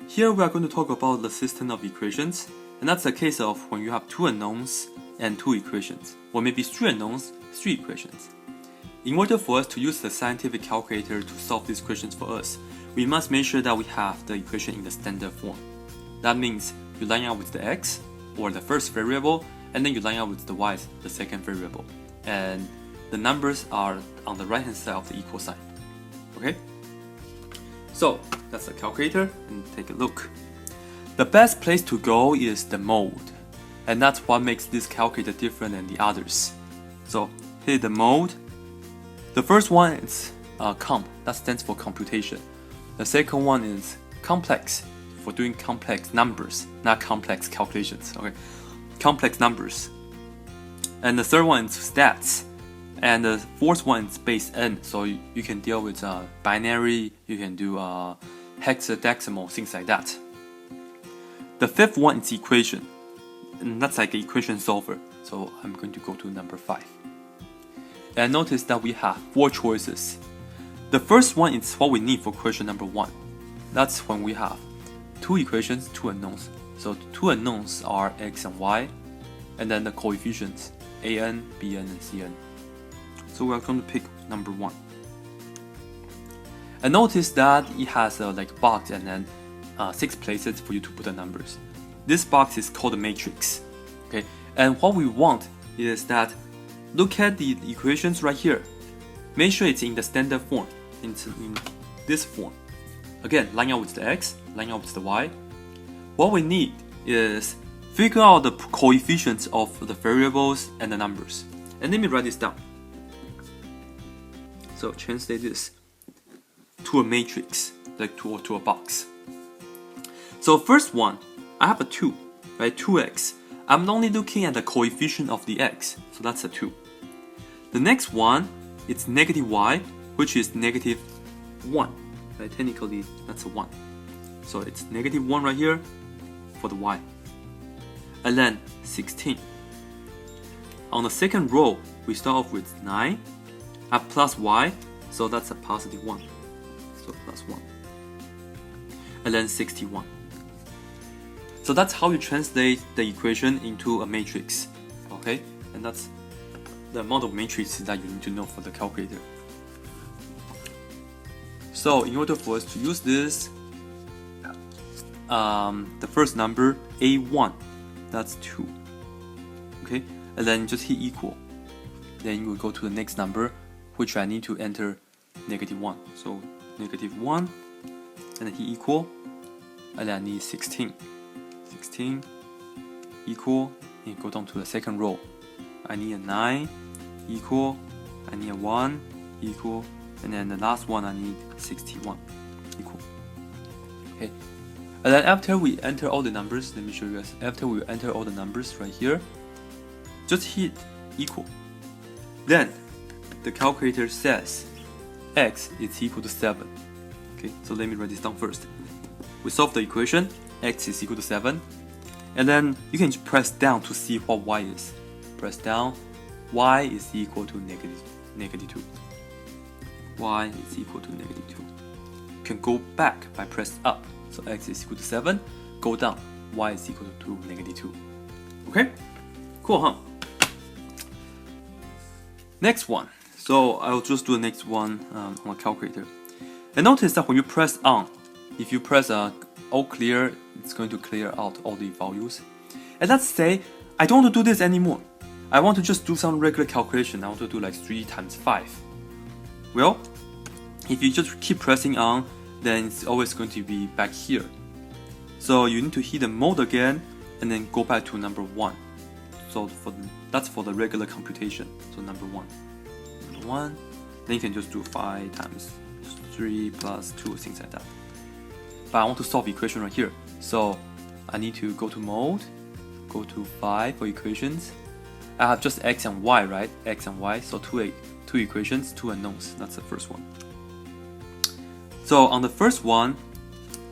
Here we are going to talk about the system of equations, and that's a case of when you have two unknowns and two equations, or maybe three unknowns, three equations. In order for us to use the scientific calculator to solve these questions for us, we must make sure that we have the equation in the standard form. That means you line up with the x, or the first variable, and then you line up with the y, the second variable. And the numbers are on the right hand side of the equal sign. Okay? So that's the calculator, and take a look. The best place to go is the mode, and that's what makes this calculator different than the others. So hit the mode. The first one is comp, that stands for computation. The second one is complex, for doing complex numbers, not complex calculations. Okay, complex numbers. And the third one is stats. And the fourth one is base n, so you can deal with binary, you can do hexadecimal, things like that. The fifth one is equation, and that's like an equation solver. So I'm going to go to number 5. And notice that we have 4 choices. The first one is what we need for question number 1. That's when we have 2 equations, 2 unknowns. So 2 unknowns are x and y, and then the coefficients an, bn, and cn. So we are going to pick number 1. And notice that it has a like box and then 6 places for you to put the numbers. This box is called a matrix. Okay, and what we want is that look at the equations right here. Make sure it's in the standard form, in this form. Again, line up with the x, line up with the y. What we need is figure out the coefficients of the variables and the numbers. And let me write this down. So translate this to a matrix, like to a box. So first one, I have a 2, right? 2x. I'm only looking at the coefficient of the x, so that's a 2. The next one, it's negative y, which is negative 1. Right? Technically, that's a 1. So it's negative 1 right here for the y. And then 16. On the second row, we start off with 9. Plus y, so that's a positive 1. So plus 1. And then 61. So that's how you translate the equation into a matrix. Okay? And that's the amount of matrices that you need to know for the calculator. So in order for us to use this, the first number, a1, that's 2. Okay? And then just hit equal. Then you will go to the next number, which I need to enter negative 1. So negative 1, and then hit equal, and then I need 16. 16 equal, and go down to the second row. I need a 9 equal, I need a 1 equal, and then the last one I need 61 equal. Okay, and then after we enter all the numbers, let me show you guys. After we enter all the numbers right here, just hit equal. Then the calculator says x is equal to 7. Okay, so let me write this down first. We solve the equation, x is equal to 7. And then you can press down to see what y is. Press down, y is equal to negative 2. Y is equal to negative 2. You can go back by press up. So x is equal to 7. Go down, y is equal to negative 2. Okay? Cool, huh? Next one. So I'll just do the next one on a calculator. And notice that when you press on, if you press all clear, it's going to clear out all the values. And let's say I don't want to do this anymore. I want to just do some regular calculation. I want to do like 3 times 5. Well, if you just keep pressing on, then it's always going to be back here. So you need to hit the mode again and then go back to number 1. So that's for the regular computation. So number 1. Number 1. Then you can just do 5 times 3 plus 2, things like that. But I want to solve equation right here. So I need to go to mode, go to 5 for equations. I have just x and y, right? X and y. So two equations, 2 unknowns. That's the first one. So on the first one,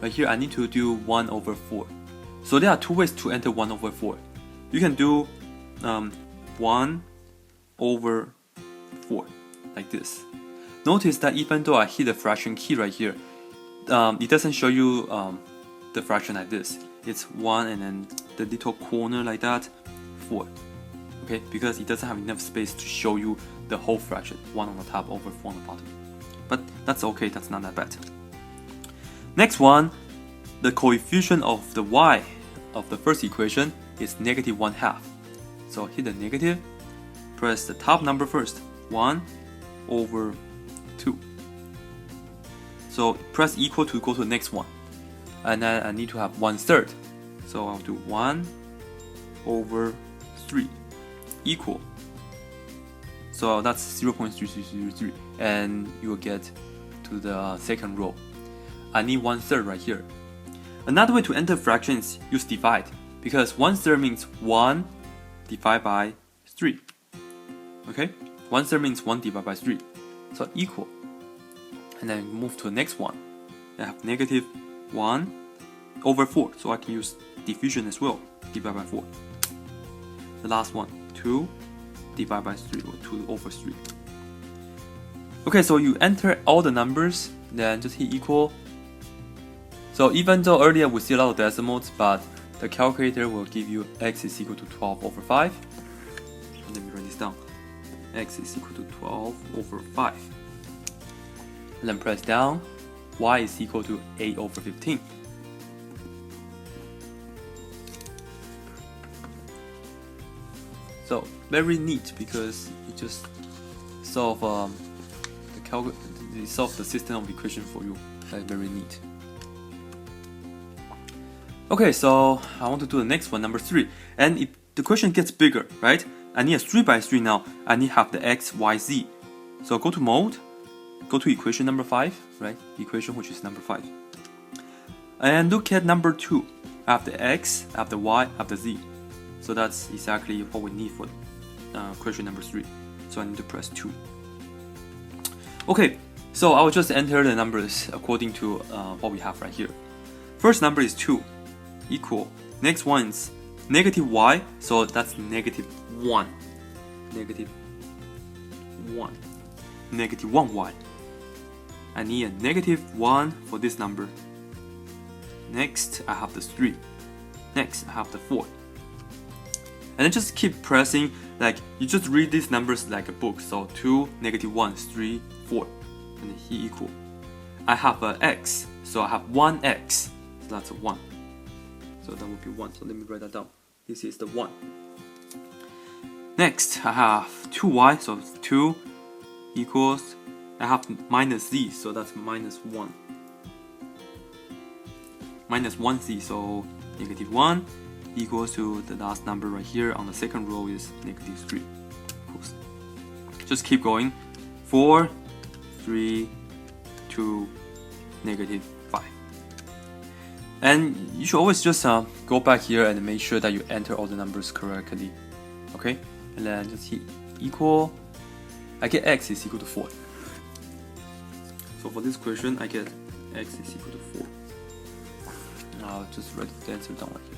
right here, I need to do 1 over 4. So there are 2 ways to enter 1 over 4. You can do 1 over 4, like this. Notice that even though I hit the fraction key right here, it doesn't show you the fraction like this. It's 1 and then the little corner like that, 4. Okay, because it doesn't have enough space to show you the whole fraction, 1 on the top over 4 on the bottom. But that's okay, that's not that bad. Next one, the coefficient of the y of the first equation is -1/2. So hit the negative, press the top number first, 1 over 2. So press equal to go to the next one. And then I need to have 1/3. So I'll do 1 over 3 equal. So that's 0.3333, and you will get to the second row. I need 1/3 right here. Another way to enter fractions, use divide, because 1/3 means 1 divided by 3. Okay? 1/3 means 1 divided by 3. So equal. And then move to the next one. I have -1 over 4. So I can use division as well. Divide by 4. The last one, 2 divided by 3, or 2 over 3. Okay, so you enter all the numbers, then just hit equal. So even though earlier we see a lot of decimals, but the calculator will give you x is equal to 12 over 5. Let me write this down. X is equal to 12 over 5. And then press down. Y is equal to 8 over 15. So very neat, because it just solve the system of equation for you. That's very neat. Okay, so I want to do the next one, number 3. And the question gets bigger, right? I need a 3 by 3 now. I need to have the x, y, z. So go to mode, go to equation number 5, right? Equation which is number 5. And look at number 2. I have the x, I have the y, I have the z. So that's exactly what we need for question number 3. So I need to press 2. Okay, so I will just enter the numbers according to what we have right here. First number is 2. Equal. Next one is -y, so that's -1. -1y. I need a -1 for this number. Next, I have the 3. Next, I have the 4. And then just keep pressing, like you just read these numbers like a book. So 2, -1, 3, 4, and then here equal. I have a x, so I have 1x, so that's a 1. So that would be 1. So let me write that down. This is the 1. Next, I have 2y, so 2 equals, I have -z, so that's -1. -1z, so -1 equals to the last number right here on the second row is -3. Equals. Just keep going. 4, 3, 2, -5. And you should always just go back here and make sure that you enter all the numbers correctly. Okay? And then just hit equal. I get x is equal to 4. So for this question, I get x is equal to 4. I'll just write the answer down right here.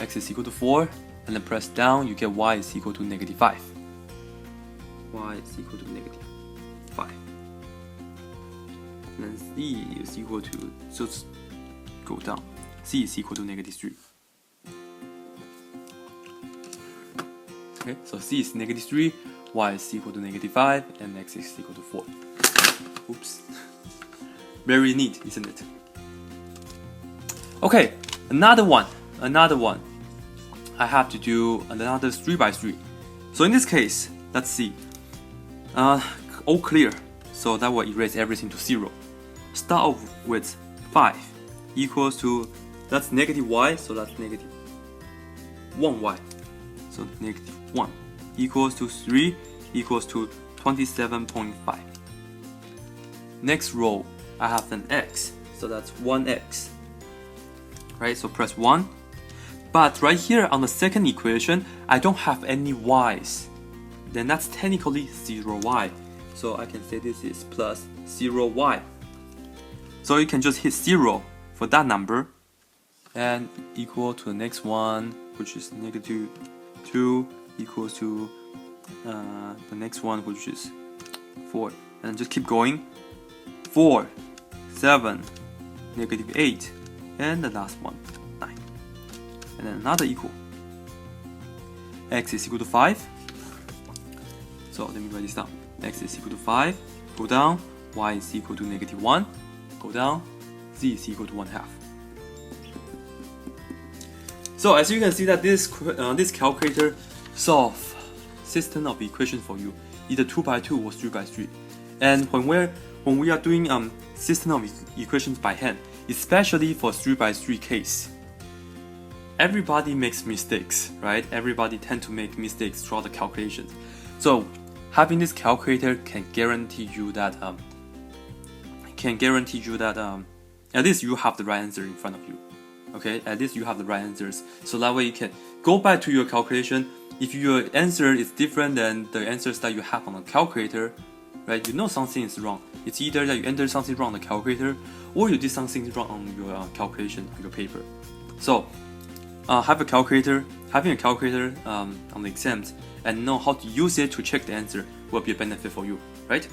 X is equal to 4, and then press down, you get y is equal to -5. Y is equal to -5. And then z is equal to, just go down. Z is equal to -3. Okay, so z is -3, y is equal to -5, and x is equal to 4. Oops. Very neat, isn't it? Okay, another one. I have to do another 3 by 3. So in this case, let's see. All clear, so that will erase everything to 0. Start off with 5 equals to, that's -y, so that's -1y. So -1 equals to 3 equals to 27.5. Next row, I have an x, so that's 1x. Right, so press 1. But right here on the second equation, I don't have any y's. Then that's technically 0y. So I can say this is plus 0y. So you can just hit 0 for that number and equal to the next one, which is -2 equals to the next one, which is 4. And just keep going. 4, 7, -8, and the last one 9, and then another equal. X is equal to 5. So let me write this down. X is equal to 5. Go down. Y is equal to -1. Go down. Z is equal to 1/2. So as you can see that this calculator solve system of equations for you, either 2x2 or 3x3. And when we are doing system of equations by hand, especially for 3x3 case, everybody makes mistakes, right? Everybody tend to make mistakes throughout the calculations. So having this calculator can guarantee you that at least you have the right answer in front of you. Okay, at least you have the right answers. So that way you can go back to your calculation. If your answer is different than the answers that you have on the calculator, right? You know something is wrong. It's either that you entered something wrong on the calculator, or you did something wrong on your calculation on your paper. So having a calculator on the exams and know how to use it to check the answer will be a benefit for you, right?